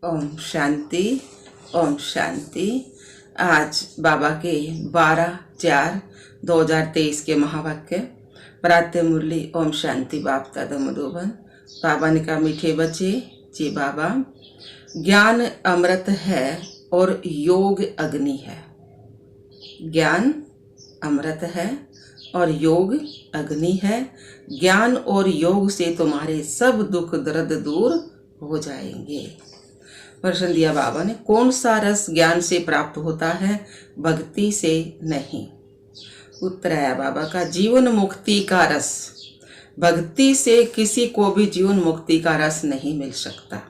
ओम शांति। ओम शांति। आज बाबा के 12/4/2023 के महावाक्य प्रातः मुरली। ओम शांति। बाप दादा मधुबन। बाबा ने कहा, मीठे बच्चे जी बाबा, ज्ञान अमृत है और योग अग्नि है। ज्ञान अमृत है और योग अग्नि है। ज्ञान और योग से तुम्हारे सब दुख दर्द दूर हो जाएंगे। प्रश्न दिया बाबा ने, कौन सा रस ज्ञान से प्राप्त होता है, भक्ति से नहीं। उत्तर आया बाबा का, जीवन मुक्ति का रस। भक्ति से किसी को भी जीवन मुक्ति का रस नहीं मिल सकता।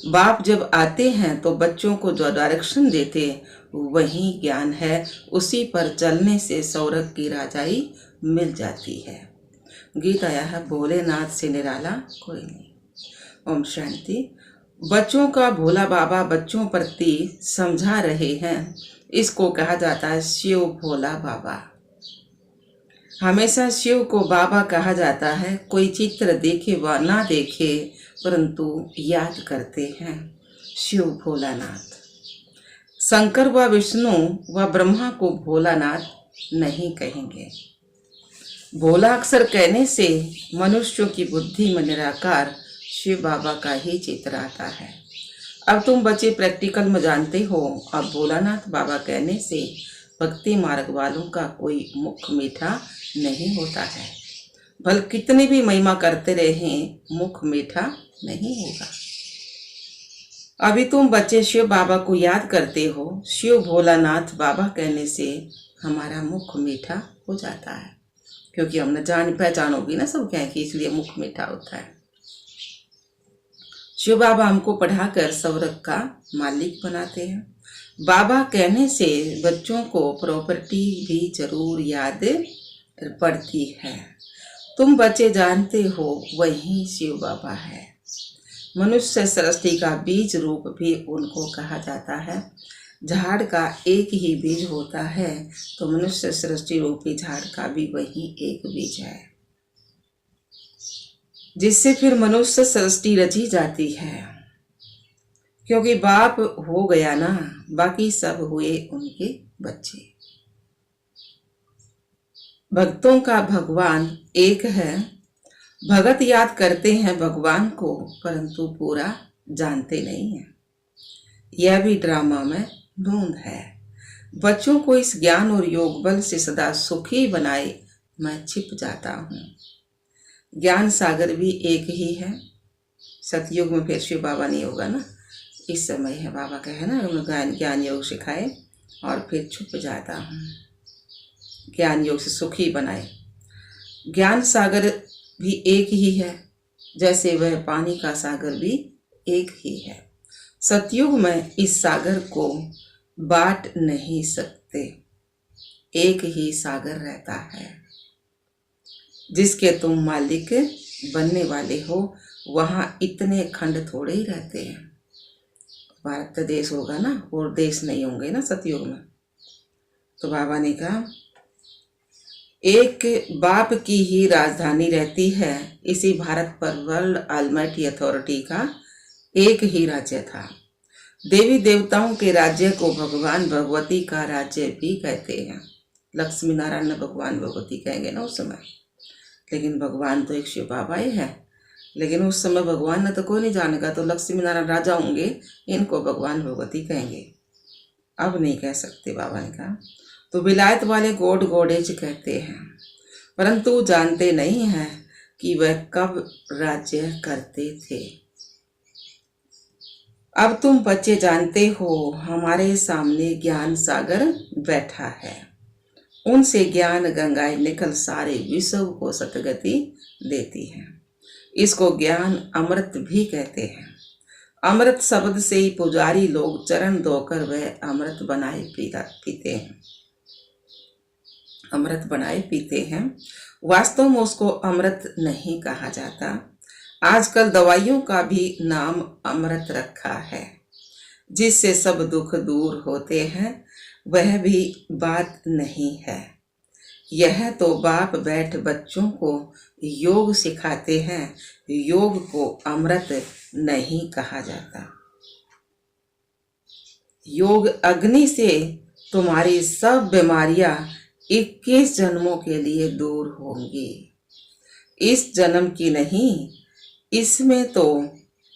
बाप जब आते हैं तो बच्चों को जो डायरेक्शन देते वही ज्ञान है, उसी पर चलने से स्वर्ग की राजाई मिल जाती है। गीत आया है, भोलेनाथ से निराला कोई नहीं। ओम शांति। बच्चों का भोला बाबा बच्चों प्रति समझा रहे हैं, इसको कहा जाता है शिव भोला बाबा। हमेशा शिव को बाबा कहा जाता है। कोई चित्र देखे व ना देखे परंतु याद करते हैं, शिव भोलानाथ। शंकर व विष्णु व ब्रह्मा को भोलानाथ नहीं कहेंगे। भोला अक्सर कहने से मनुष्यों की बुद्धि में निराकार शिव बाबा का ही चित्र आता है। अब तुम बच्चे प्रैक्टिकल में जानते हो, अब भोलानाथ बाबा कहने से भक्ति मार्ग वालों का कोई मुख मीठा नहीं होता है। भले कितनी भी महिमा करते रहे, मुख मीठा नहीं होगा। अभी तुम बच्चे शिव बाबा को याद करते हो, शिव भोलानाथ बाबा कहने से हमारा मुख मीठा हो जाता है, क्योंकि हमने जान पहचान होगी ना सब क्या है कि इसलिए मुख मीठा होता है। शिव बाबा हमको पढ़ाकर स्वर्ग का मालिक बनाते हैं। बाबा कहने से बच्चों को प्रॉपर्टी भी जरूर याद पड़ती है। तुम बच्चे जानते हो वही शिव बाबा है। मनुष्य सृष्टि का बीज रूप भी उनको कहा जाता है। झाड़ का एक ही बीज होता है तो मनुष्य सृष्टि रूपी झाड़ का भी वही एक बीज है, जिससे फिर मनुष्य सृष्टि रची जाती है। क्योंकि बाप हो गया ना, बाकी सब हुए उनके बच्चे। भक्तों का भगवान एक है। भगत याद करते हैं भगवान को परंतु पूरा जानते नहीं हैं। यह भी ड्रामा में धुंध है। बच्चों को इस ज्ञान और योग बल से सदा सुखी बनाए मैं छिप जाता हूँ। ज्ञान सागर भी एक ही है। सतयुग में फिर शिव बाबा नहीं होगा ना, इस समय है बाबा का है ना, ज्ञान योग सिखाए और फिर छुप जाता हूँ। ज्ञान योग से सुखी बनाए। ज्ञान सागर भी एक ही है, जैसे वह पानी का सागर भी एक ही है। सतयुग में इस सागर को बांट नहीं सकते, एक ही सागर रहता है। जिसके तुम मालिक बनने वाले हो वहाँ इतने खंड थोड़े ही रहते हैं। भारत देश होगा ना, और देश नहीं होंगे ना सतयुग में। तो बाबा ने कहा, एक बाप की ही राजधानी रहती है। इसी भारत पर वर्ल्ड ऑलमाइटी अथॉरिटी का एक ही राज्य था। देवी देवताओं के राज्य को भगवान भगवती का राज्य भी कहते हैं। लक्ष्मी नारायण भगवान भगवती कहेंगे ना उस समय, लेकिन भगवान तो एक शिव बाबा ही है। लेकिन उस समय भगवान ने तो कोई नहीं जानेगा, तो लक्ष्मी नारायण राजा होंगे, इनको भगवान भगवती कहेंगे। अब नहीं कह सकते बाबा ने कहा। तो विलायत वाले गॉड गॉडेज कहते हैं, परंतु जानते नहीं हैं कि वह कब राज्य करते थे। अब तुम बच्चे जानते हो, हमारे सामने ज्ञान सागर बैठा है। उनसे ज्ञान गंगाएं निकल सारे विश्व को सतगति देती हैं। इसको ज्ञान अमृत भी कहते हैं। अमृत शब्द से ही पुजारी लोग चरण धोकर वह अमृत बनाए पीते हैं। अमृत बनाए पीते हैं। वास्तव में उसको अमृत नहीं कहा जाता। आजकल दवाइयों का भी नाम अमृत रखा है, जिससे सब दुख दूर होते हैं। वह भी बात नहीं है। यह तो बाप बैठ बच्चों को योग सिखाते हैं। योग को अमृत नहीं कहा जाता। योग अग्नि से तुम्हारी सब बीमारियां 21 जन्मों के लिए दूर होंगी। इस जन्म की नहीं, इसमें तो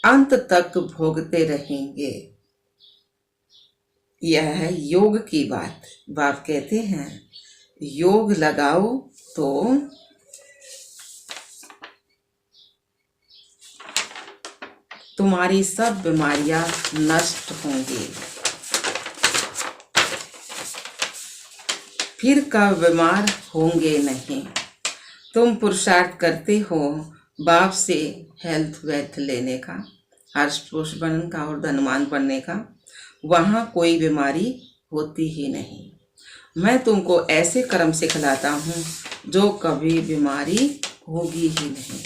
अंत तक भोगते रहेंगे। यह है योग की बात। बाप कहते हैं योग लगाओ तो तुम्हारी सब बीमारियां नष्ट होंगी। फिर कब बीमार होंगे नहीं। तुम पुरुषार्थ करते हो बाप से हेल्थ वेल्थ लेने का, हर्ष पुरुष बनने का और धनवान बनने का। वहाँ कोई बीमारी होती ही नहीं। मैं तुमको ऐसे कर्म सिखलाता हूँ जो कभी बीमारी होगी ही नहीं।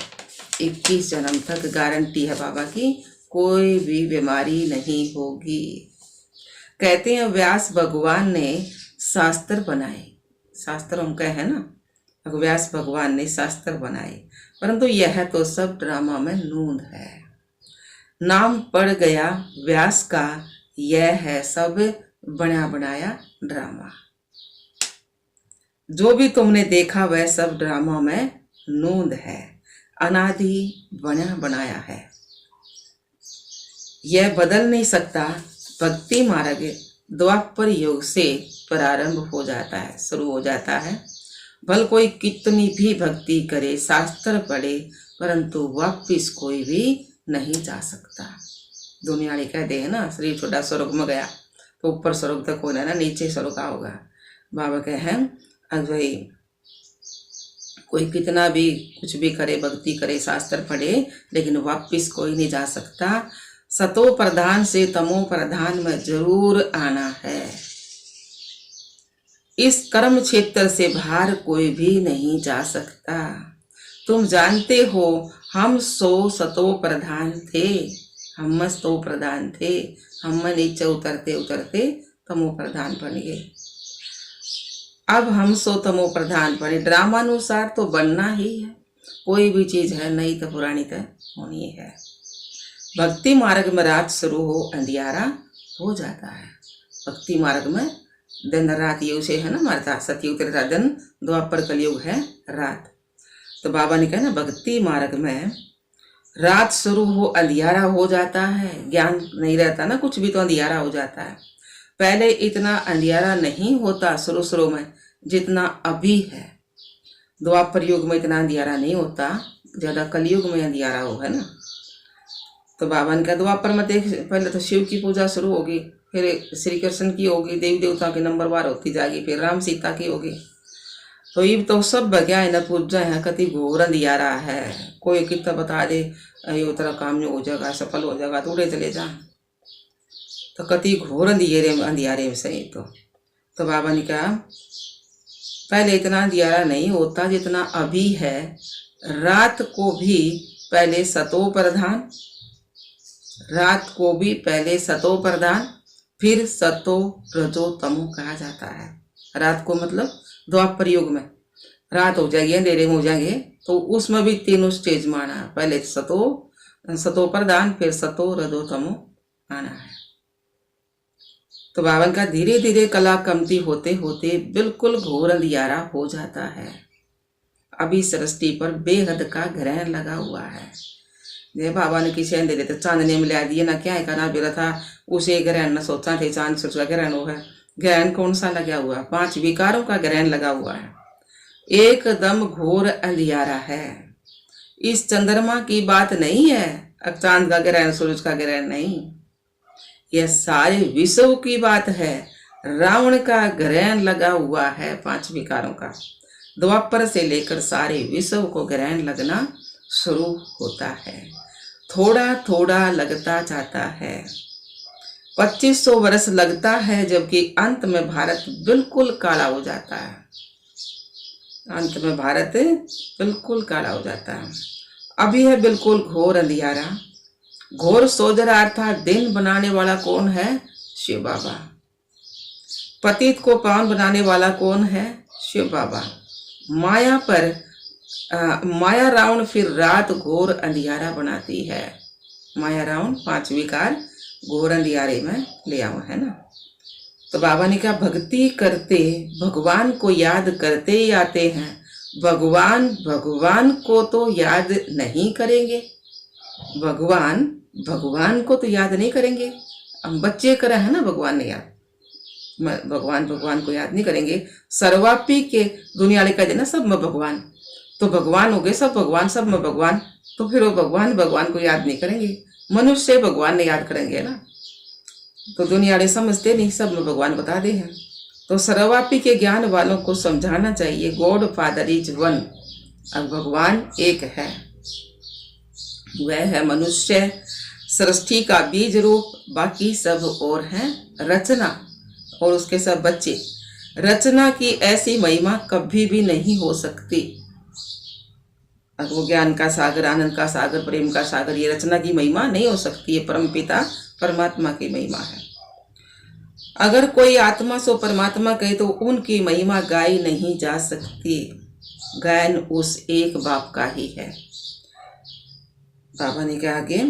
21 जन्म तक गारंटी है बाबा की, कोई भी बीमारी नहीं होगी। कहते हैं व्यास भगवान ने शास्त्र बनाए। शास्त्र उनका है ना, व्यास भगवान ने शास्त्र बनाए, परंतु यह तो सब ड्रामा में नूंद है। नाम पड़ गया व्यास का, यह है सब बना बनाया ड्रामा। जो भी तुमने देखा वह सब ड्रामा में नूंद है, अनादि बना बनाया है। यह बदल नहीं सकता। भक्ति मार्ग द्वापर युग से प्रारंभ हो जाता है, शुरू हो जाता है। भल कोई कितनी भी भक्ति करे, शास्त्र पढ़े, परंतु वापिस कोई भी नहीं जा सकता। दुनिया ने कह दे है ना, शरीर छोटा स्वर्ग में गया तो ऊपर स्वर्ग तक होना ना, नीचे स्वर्ग का होगा। बाबा कहे हैं अब भाई कोई कितना भी कुछ भी करे, भक्ति करे, शास्त्र पढ़े, लेकिन वापिस कोई नहीं जा सकता। सतो प्रधान से तमो प्रधान में जरूर आना है। इस कर्म क्षेत्र से बाहर कोई भी नहीं जा सकता। तुम जानते हो हम 100 सतो प्रधान थे, हम 100 प्रधान थे, हम नीचे उतरते उतरते तमो प्रधान बन गए। अब हम 100 तमो प्रधान बने। ड्रामानुसार तो बनना ही है, कोई भी चीज है नई तो पुरानी तो होनी है। भक्ति मार्ग में रात शुरू हो अंधियारा हो जाता है। भक्ति मार्ग में दिन रात ये उसे है ना, हमारे सतयुग त्रेता दिन, द्वापर कलयुग है रात। तो बाबा ने कहा ना भक्ति मार्ग में रात शुरू हो अंधियारा हो जाता है। ज्ञान नहीं रहता ना, कुछ भी तो अंधियारा हो जाता है। पहले इतना अंधियारा नहीं होता शुरू शुरू में जितना अभी है। द्वापर युग में इतना अंधियारा नहीं होता, ज्यादा कलयुग में अंधियारा हो, है ना। तो बाबा ने कहा द्वापर में देख, पहले तो शिव की पूजा शुरू होगी, फिर श्री कृष्ण की होगी, देवी देवता की नंबरवार होती जाएगी, फिर राम सीता की होगी। तो ये तो सब बग्या है ना, पूजा है कति घोर अंधियारा है। कोई कितना बता दे ये तेरा काम नहीं हो जाएगा, सफल हो जाएगा, तो उड़े चले जा। तो कति घोर अंधियारे में सही। तो बाबा ने कहा पहले इतना अंधियारा नहीं होता जितना अभी है। रात को भी पहले सतो प्रधान, रात को भी पहले सतो प्रधान, फिर सतो रजो तमो कहा जाता है। रात को मतलब द्वापर युग में रात हो जाएगी, अंधेरे में हो जाएंगे, तो उसमें भी तीनों स्टेज में आना है। पहले सतो प्रधान, फिर सतो रजो तमो आना है। तो बाबा का धीरे धीरे कला कमती होते होते बिल्कुल घोर अंधियारा हो जाता है। अभी सृष्टि पर बेहद का ग्रहण लगा हुआ है। ये बाबा ने किसी अंधेरे तो चांदने में ला दिए ना, क्या है करना बेरा था उसे ग्रहण न सोचा थे, चांद सोच का ग्रहण हो है। ग्रहण कौन सा लगा हुआ? 5 विकारों का ग्रहण लगा हुआ है। एकदम घोर अंधियारा है। इस चंद्रमा की बात नहीं है, अब चांद का ग्रहण सूरज का ग्रहण नहीं, यह सारे विश्व की बात है। रावण का ग्रहण लगा हुआ है 5 विकारों का। द्वापर से लेकर सारे विश्व को ग्रहण लगना शुरू होता है। थोड़ा थोड़ा लगता जाता है। 2500 वर्ष लगता है, जबकि अंत में भारत बिल्कुल काला हो जाता है। अंत में भारत बिल्कुल काला हो जाता है। अभी है बिल्कुल घोर अंधियारा। घोर सोजरा अर्थात दिन बनाने वाला कौन है? शिव बाबा। पतित को पावन बनाने वाला कौन है? शिव बाबा। माया पर माया रावण फिर रात घोर अंधियारा बनाती है। माया रावण 5 विकार घोर अंधियारे में ले आवा, है ना। तो बाबा ने कहा भक्ति करते भगवान को याद करते ही आते हैं, भगवान को तो याद नहीं करेंगे, भगवान को तो याद नहीं करेंगे। हम बच्चे करे है ना, भगवान ने याद, भगवान को याद नहीं करेंगे। सर्वापी के दुनिया वाले कहते ना सब में भगवान, तो भगवान हो गए सब भगवान, सब में भगवान, तो फिर वो भगवान को याद नहीं करेंगे, मनुष्य भगवान ने याद करेंगे ना। तो दुनिया वाले समझते नहीं, सब में भगवान बता दे हैं। तो सर्वापी के ज्ञान वालों को समझाना चाहिए गॉड फादर इज वन, अब भगवान एक है, वह है मनुष्य सृष्टि का बीज रूप, बाकी सब और हैं रचना, और उसके सब बच्चे। रचना की ऐसी महिमा कभी भी नहीं हो सकती। अब वो ज्ञान का सागर, आनंद का सागर, प्रेम का सागर, ये रचना की महिमा नहीं हो सकती, ये परम पिता परमात्मा की महिमा है। अगर कोई आत्मा सो परमात्मा कहे तो उनकी महिमा गाई नहीं जा सकती, गायन उस एक बाप का ही है। बाबा ने कहा आगे,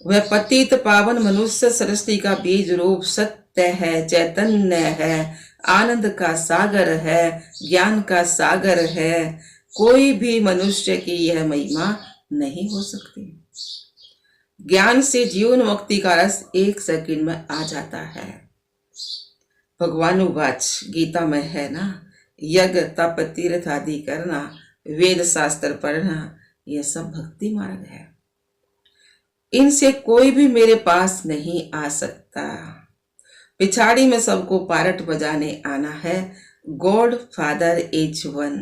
वह पतित पावन मनुष्य सृष्टि का बीज रूप सत्य है, चैतन्य है, आनंद का सागर है, ज्ञान का सागर है। कोई भी मनुष्य की यह महिमा नहीं हो सकती। ज्ञान से जीवन मुक्ति का रस 1 सेकंड में आ जाता है। भगवान उवाच, गीता में है ना, यज्ञ तप तीर्थ आदि करना, वेद शास्त्र पढ़ना, यह सब भक्ति मार्ग है। इनसे कोई भी मेरे पास नहीं आ सकता। पिछाड़ी में सबको पारट बजाने आना है, गॉड फादर इज वन,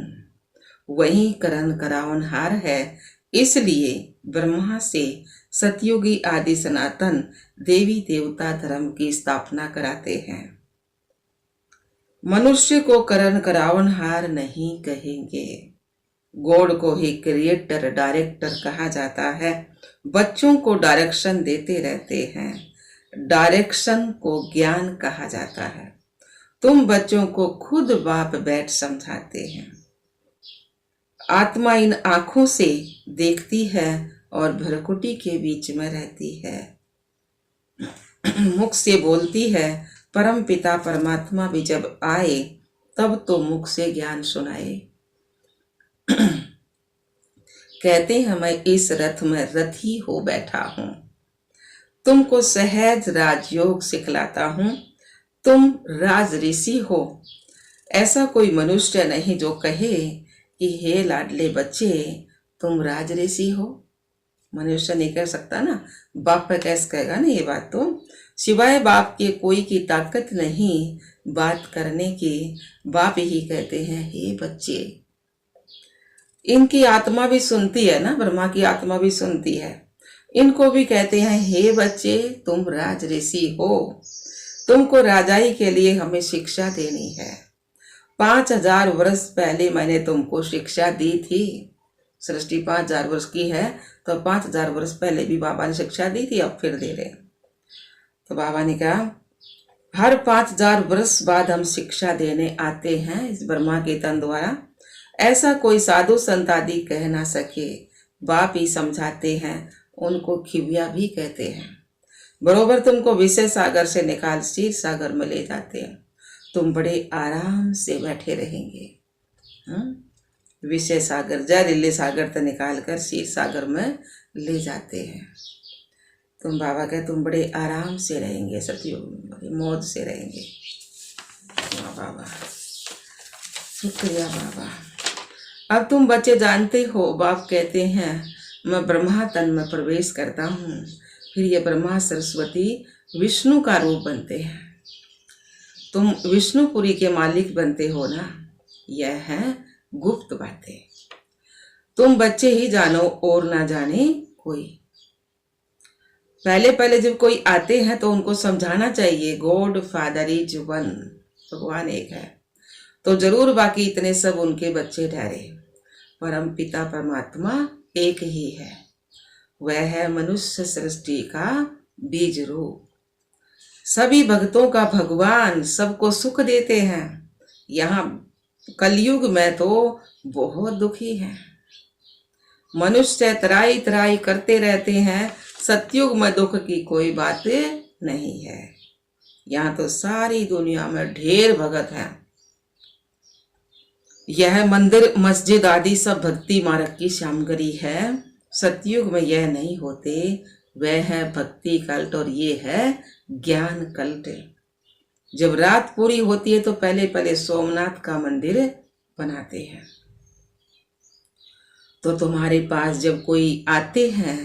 वही करण करावनहार है। इसलिए ब्रह्मा से सतयुगी आदि सनातन देवी देवता धर्म की स्थापना कराते हैं। मनुष्य को करण करावनहार नहीं कहेंगे, गॉड को ही क्रिएटर डायरेक्टर कहा जाता है। बच्चों को डायरेक्शन देते रहते हैं, डायरेक्शन को ज्ञान कहा जाता है। तुम बच्चों को खुद बाप बैठ समझाते हैं। आत्मा इन आंखों से देखती है और भ्रकुटी के बीच में रहती है, मुख से बोलती है। परम पिता परमात्मा भी जब आए तब तो मुख से ज्ञान सुनाए। कहते हैं मैं इस रथ में रथी हो बैठा हूं, तुमको सहज राजयोग सिखलाता हूं, तुम राज ऋषि हो। ऐसा कोई मनुष्य नहीं जो कहे कि हे लाडले बच्चे तुम राज ऋषि हो। मनुष्य नहीं कह सकता ना, बाप पे कैसे कहेगा ना ये बात। तो सिवाय बाप के कोई की ताकत नहीं बात करने की, बाप ही कहते हैं हे बच्चे। इनकी आत्मा भी सुनती है ना, ब्रह्मा की आत्मा भी सुनती है, इनको भी कहते हैं हे बच्चे तुम राज ऋषि हो, तुमको राजाई के लिए हमें शिक्षा देनी है। 5000 वर्ष पहले मैंने तुमको शिक्षा दी थी। सृष्टि 5000 वर्ष की है तो 5000 वर्ष पहले भी बाबा ने शिक्षा दी थी, अब फिर दे रहे। तो बाबा ने कहा हर 5000 वर्ष बाद हम शिक्षा देने आते हैं इस ब्रह्मा के तन द्वारा। ऐसा कोई साधु संत आदि कह ना सके, बाप ही समझाते हैं, उनको खिविया भी कहते हैं। बरोबर तुमको विषय सागर से निकाल क्षीर सागर में ले जाते हैं, तुम बड़े आराम से बैठे रहेंगे। विषय सागर जहरीले सागर तो निकाल कर क्षीर सागर में ले जाते हैं। तुम बाबा कहे तुम बड़े आराम से रहेंगे, सतयुग में बड़ी मौज से रहेंगे। वाह बाबा, शुक्रिया बाबा। अब तुम बच्चे जानते हो, बाप कहते हैं मैं ब्रह्मा तन में प्रवेश करता हूँ, फिर ये ब्रह्मा सरस्वती विष्णु का रूप बनते हैं। तुम विष्णुपुरी के मालिक बनते हो ना, यह है गुप्त बातें, तुम बच्चे ही जानो और ना जाने कोई। पहले पहले जब कोई आते हैं तो उनको समझाना चाहिए गॉड फादर इज वन, भगवान एक है, तो जरूर बाकी इतने सब उनके बच्चे ठहरे। परम पिता परमात्मा एक ही है, वह है मनुष्य सृष्टि का बीज रूप, सभी भक्तों का भगवान, सबको सुख देते हैं। यहाँ कलयुग में तो बहुत दुखी हैं, मनुष्य तराई तराई करते रहते हैं। सतयुग में दुख की कोई बात नहीं है। यहाँ तो सारी दुनिया में ढेर भगत हैं। यह मंदिर मस्जिद आदि सब भक्ति मार्ग की सामग्री है। सतयुग में यह नहीं होते, वह है भक्ति कल्ट और ये है ज्ञान कल्ट। जब रात पूरी होती है तो पहले पहले सोमनाथ का मंदिर बनाते हैं। तो तुम्हारे पास जब कोई आते हैं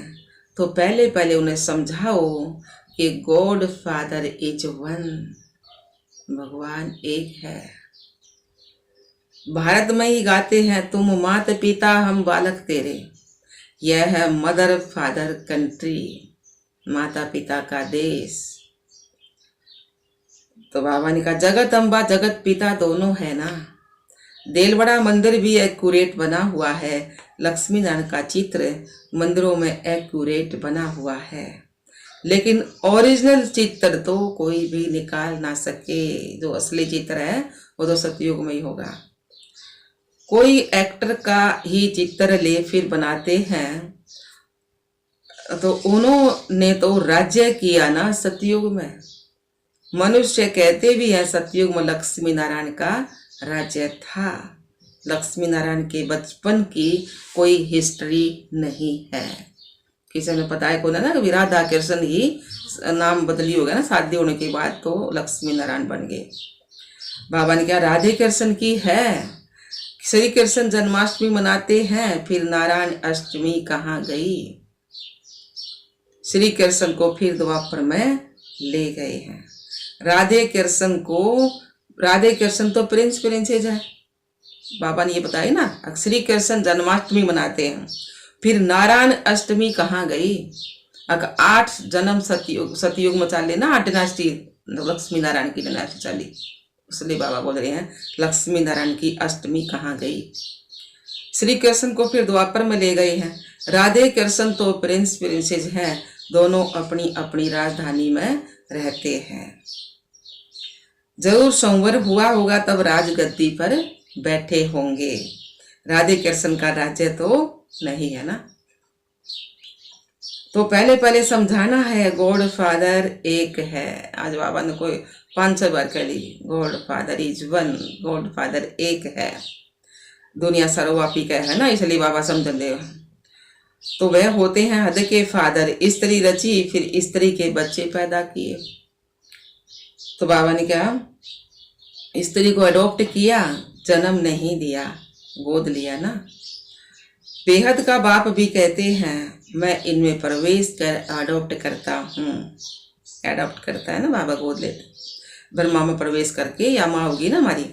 तो पहले पहले उन्हें समझाओ कि गॉड फादर इज वन, भगवान एक है। भारत में ही गाते हैं, तुम मात पिता हम बालक तेरे। यह है मदर फादर कंट्री, माता पिता का देश। तो बाबा ने कहा जगत अम्बा जगत पिता दोनों है ना। देलवाड़ा मंदिर भी एक्यूरेट बना हुआ है। लक्ष्मी नारायण का चित्र मंदिरों में एक्यूरेट बना हुआ है, लेकिन ओरिजिनल चित्र तो कोई भी निकाल ना सके। जो असली चित्र है वो तो सतयुग में ही होगा। कोई एक्टर का ही चित्र ले फिर बनाते हैं, तो उन्होंने तो राज्य किया ना सतयुग में। मनुष्य कहते भी हैं सतयुग में लक्ष्मी नारायण का राज्य था। लक्ष्मी नारायण के बचपन की कोई हिस्ट्री नहीं है। किसी ने पता है को ना कि राधा कृष्ण ही नाम बदली हो गया ना, शादी होने के बाद तो लक्ष्मी नारायण बन गए। बाबा ने कहा राधे कृष्ण की है। श्री कृष्ण जन्माष्टमी मनाते हैं, फिर नारायण अष्टमी कहाँ गई। श्री कृष्ण को फिर द्वापर में ले गए हैं। राधे कृष्ण तो प्रिंस प्रिंसेज है। बाबा ने ये बताया ना, श्री कृष्ण जन्माष्टमी मनाते हैं, फिर नारायण अष्टमी कहाँ गई। अगर 8 जन्म सतयुग में चाले ना, 8 डिनास्टी लक्ष्मी नारायण की डिनास्टी चली, इसलिए बाबा बोल रहे हैं लक्ष्मी नारायण की अष्टमी कहाँ गई। श्री कृष्ण को फिर द्वापर में ले गए हैं। राधे कृष्ण तो प्रिंस प्रिंसेस हैं, दोनों अपनी अपनी राजधानी में रहते हैं। जरूर संवर हुआ होगा तब राजगद्दी पर बैठे होंगे। राधे कृष्ण का राज्य तो नहीं है ना। तो पहले पहले समझाना है गॉड फादर एक है। आज बाबा ने कोई 500 बार कह ली, God father is one, God father एक है। दुनिया सर्वव्यापी का है ना, इसलिए बाबा समझ ले। तो वह होते हैं हद के फादर। स्त्री रची, फिर स्त्री के बच्चे पैदा किए। तो बाबा ने कहा स्त्री को अडॉप्ट किया, जन्म नहीं दिया, गोद लिया ना। बेहद का बाप भी कहते हैं मैं इनमें प्रवेश कर अडॉप्ट करता हूँ। अडॉप्ट करता है ना बाबा, गोद लेते। ब्रह्मा में प्रवेश करके, या माँ होगी ना हमारी,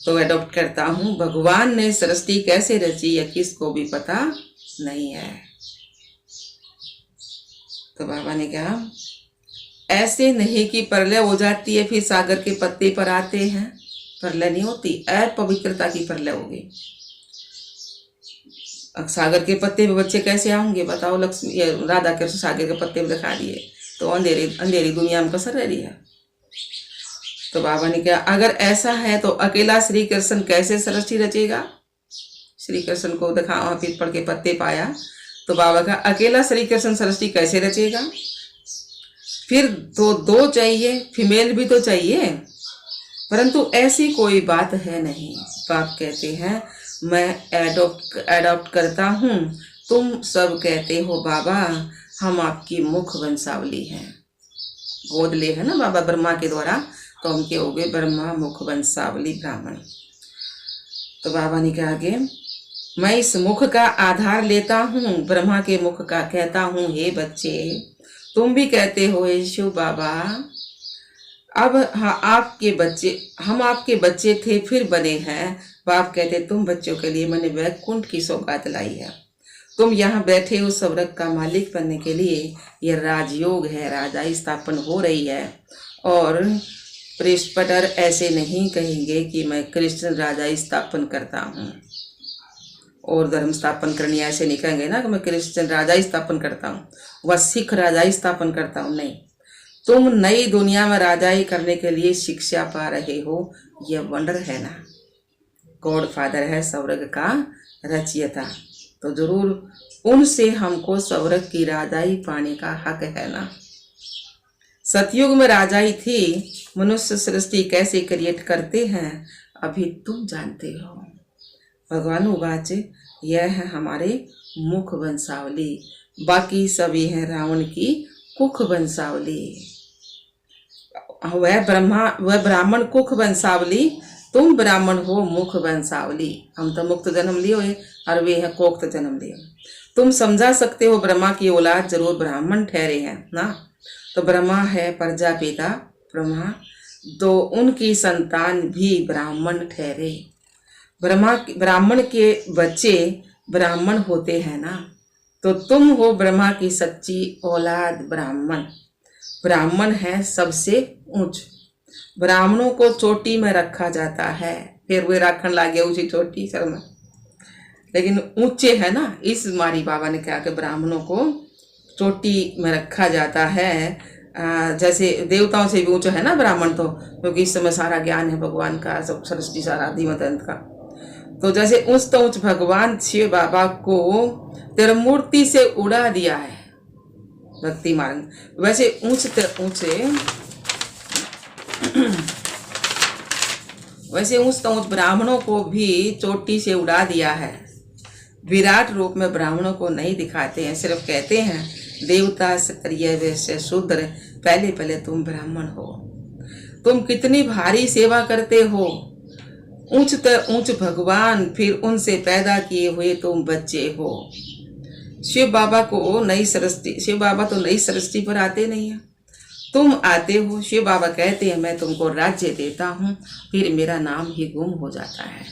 तो अडॉप्ट करता हूँ। भगवान ने सृष्टि कैसे रची या किसको भी पता नहीं है। तो बाबा ने कहा ऐसे नहीं कि प्रलय हो जाती है फिर सागर के पत्ते पर आते हैं। प्रलय नहीं होती, अपवित्रता की प्रलय होगी। सागर के पत्ते पे बच्चे कैसे आएंगे बताओ। लक्ष्मी राधा कृष्ण सागर के पत्ते पे दिखा दिए तो अंधेरी दुनिया में कसर रह रही है। तो बाबा ने कहा अगर ऐसा है तो अकेला श्री कृष्ण कैसे सृष्टि रचेगा। श्री कृष्ण को दिखा वहां पीपल के पत्ते पाया, तो बाबा का अकेला श्री कृष्ण सृष्टि कैसे रचेगा। फिर तो 2 चाहिए, फीमेल भी तो चाहिए, परंतु ऐसी कोई बात है नहीं। बाप कहते हैं मैं एडॉप्ट करता हूँ। तुम सब कहते हो बाबा हम आपकी मुख वंशावली हैं। गोद ले है ना बाबा ब्रह्मा के द्वारा, तो हम के हो गए ब्रह्मा मुख वंशावली ब्राह्मण। तो बाबा ने कहा आगे मैं इस मुख का आधार लेता हूँ, ब्रह्मा के मुख का कहता हूँ हे बच्चे तुम भी कहते हो यीशु बाबा अब हम आपके बच्चे थे फिर बने हैं। बाप कहते तुम बच्चों के लिए मैंने वैकुंठ की सौगात लाई है। तुम यहाँ बैठे हो स्वर्ग का मालिक बनने के लिए। यह राजयोग है, राजाई स्थापन हो रही है। और प्रेस्पटर ऐसे नहीं कहेंगे कि मैं कृष्ण राजाई स्थापन करता हूँ और धर्म स्थापन करनी, ऐसे नहीं कहेंगे ना कि मैं क्रिश्चियन राजाई स्थापन करता हूँ, वह सिख राजाई स्थापन करता हूँ। नहीं, तुम नई दुनिया में राजाई करने के लिए शिक्षा पा रहे हो, यह वंडर है ना। गॉड फादर है स्वर्ग का रचयिता, तो जरूर उनसे हमको स्वर्ग की राजाई पाने का हक है ना। सतयुग में राजाई थी, मनुष्य सृष्टि कैसे क्रिएट करते हैं अभी तुम जानते हो। भगवान उवाच, यह है हमारे मुख वंशावली, बाकी सभी है रावण की कुख वंशावली। वह ब्राह्मण कुख वंशावली, तुम ब्राह्मण हो मुख वंशावली। हम तो मुक्त जन्म लिए हुए और वे है कोक्त जन्म लिए। तुम समझा सकते हो ब्रह्मा की औलाद जरूर ब्राह्मण ठहरे हैं ना। तो ब्रह्मा है प्रजापिता ब्रह्मा, तो उनकी संतान भी ब्राह्मण ठहरे। ब्राह्मण के बच्चे ब्राह्मण होते हैं ना, तो तुम हो ब्रह्मा की सच्ची औलाद ब्राह्मण। ब्राह्मण है सबसे ऊंच, ब्राह्मणों को चोटी में रखा जाता है। फिर वे राखण लागे ऊंची चोटी सर में, लेकिन ऊंचे है ना, इस मारी बाबा ने कहा कि ब्राह्मणों को चोटी में रखा जाता है। जैसे देवताओं से भी ऊंचा है ना ब्राह्मण, तो क्योंकि इस समय सारा ज्ञान है भगवान का, सब सृष्टि सारा धीमत अंत का। तो जैसे ऊंच तो ऊंच भगवान शिव बाबा को त्रिमूर्ति से उड़ा दिया है भक्ति मार्ग, वैसे ऊंच तो ऊंच ब्राह्मणों को भी चोटी से उड़ा दिया है। विराट रूप में ब्राह्मणों को नहीं दिखाते हैं, सिर्फ कहते हैं देवता क्षत्रिय वैश्य शूद्र, पहले पहले तुम ब्राह्मण हो। तुम कितनी भारी सेवा करते हो, ऊंच तो ऊंच भगवान, फिर उनसे पैदा किए हुए तुम बच्चे हो। शिव बाबा तो नई सृष्टि पर आते नहीं है, तुम आते हो। शिव बाबा कहते हैं मैं तुमको राज्य देता हूँ, फिर मेरा नाम ही गुम हो जाता है,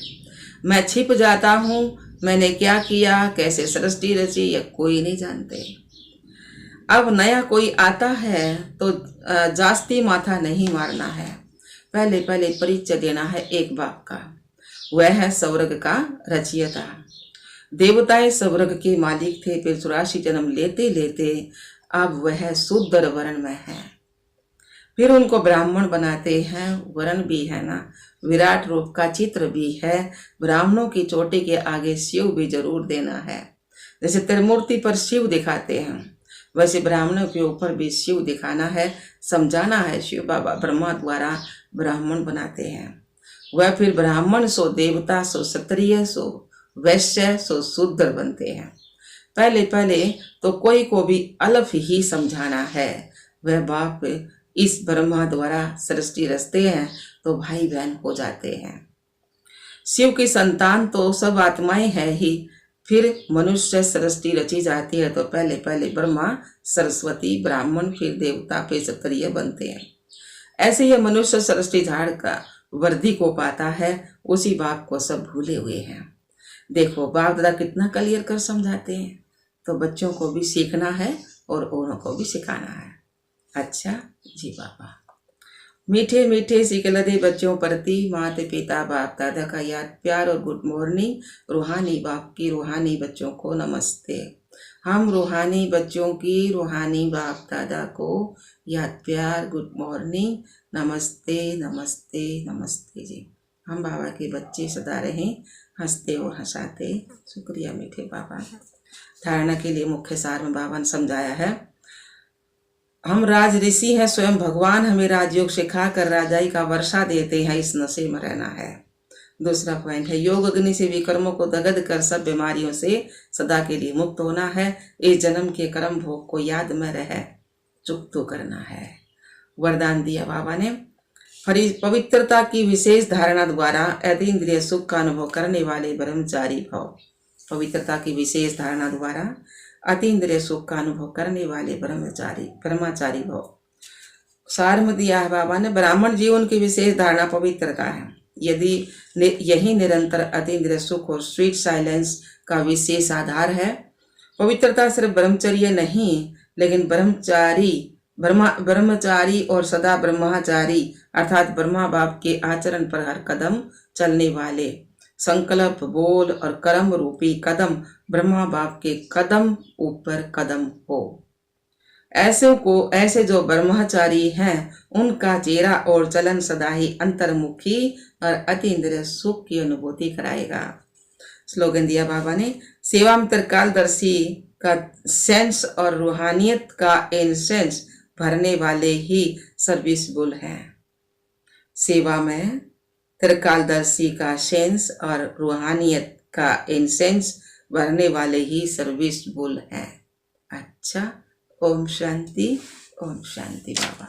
मैं छिप जाता हूँ। मैंने क्या किया, कैसे सृष्टि रची, यह कोई नहीं जानते। अब नया कोई आता है तो जास्ती माथा नहीं मारना है, पहले पहले परिचय देना है एक बाप का। वह है स्वर्ग का रचयिता। देवताएं स्वर्ग के मालिक थे, फिर 84 जन्म लेते लेते अब वह शूद्र वर्ण में है, फिर उनको ब्राह्मण बनाते हैं। वर्ण भी है ना, विराट रूप का चित्र भी है। ब्राह्मणों की चोटी के आगे शिव भी जरूर देना है। जैसे त्रिमूर्ति पर शिव दिखाते हैं, वैसे ब्राह्मणों के ऊपर भी शिव दिखाना है, समझाना है। शिव बाबा ब्रह्मा द्वारा ब्राह्मण बनाते हैं। वह फिर ब्राह्मण सो देवता, सो क्षत्रिय, सो वैश्य, सो शूद्र बनते हैं। पहले पहले तो कोई को भी अलफ ही समझाना है। वह बाप इस ब्रह्मा द्वारा सृष्टि रचते हैं तो भाई बहन हो जाते हैं। शिव की संतान तो सब आत्माएं है ही, फिर मनुष्य सृष्टि रची जाती है तो पहले पहले ब्रह्मा, सरस्वती, ब्राह्मण, फिर देवता, फिर क्षत्रिय बनते हैं। ऐसे ही मनुष्य सृष्टि झाड़ का वृद्धि को पाता है, उसी बाप को सब भूले हुए हैं। देखो बाप दादा कितना क्लियर कर समझाते हैं, तो बच्चों को भी सीखना है और औरों को भी सिखाना है। अच्छा जी बाबा। मीठे मीठे सिकलदे बच्चों प्रति माता पिता बाप दादा का याद प्यार और गुड मॉर्निंग। रूहानी बाप की रूहानी बच्चों को नमस्ते। हम रूहानी बच्चों की रूहानी बाप दादा को याद प्यार गुड मॉर्निंग, नमस्ते नमस्ते नमस्ते जी। हम बाबा के बच्चे सदा रहें हंसते और हंसाते। शुक्रिया मीठे बाबा। धारणा के लिए मुख्य सार में बाबा ने समझाया है, हम राज ऋषि हैं, स्वयं भगवान हमें राजयोग सिखा कर राजाई का वर्षा देते हैं, इस नशे में रहना है। दूसरा पॉइंट है, योग अग्नि से विकर्मों को दग्ध कर सब बीमारियों से सदा के लिए मुक्त होना है। इस जन्म के कर्म भोग को याद में रह चुप करना है। वरदान दिया बाबा ने, पवित्रता की विशेष धारणा द्वारा अतीन्द्रिय सुख का अनुभव करने वाले ब्रह्मचारी भव। पवित्रता की विशेष धारणा द्वारा अतीन्द्रिय सुख का अनुभव करने वाले ब्रह्मचारी भव। सार में दिया है बाबा ने, ब्राह्मण जीवन की विशेष धारणा पवित्रता है। यदि यही निरंतर अतीन्द्रिय सुख और स्वीट साइलेंस का विशेष आधार है। पवित्रता सिर्फ ब्रह्मचर्य नहीं, लेकिन ब्रह्मचारी और सदा ब्रह्मचारी अर्थात ब्रह्मा बाप के आचरण पर हर कदम चलने वाले, संकल्प, बोल और कर्म रूपी कदम ब्रह्मा बाप के कदम ऊपर कदम हो। ऐसे जो ब्रह्मचारी हैं, उनका चेहरा और चलन सदा ही अंतर्मुखी और अतीन्द्रिय सुख की अनुभूति कराएगा। स्लोगन दिया बाबा ने, सेवा में त्रिकालदर्शी का सेंस और रूहानियत का एसेंस भरने वाले ही सर्विसबुल हैं। सेवा में त्रिकालदर्शी का सेंस और रूहानियत का इंसेंस भरने वाले ही सर्विसबुल हैं। अच्छा, ओम शांति बाबा।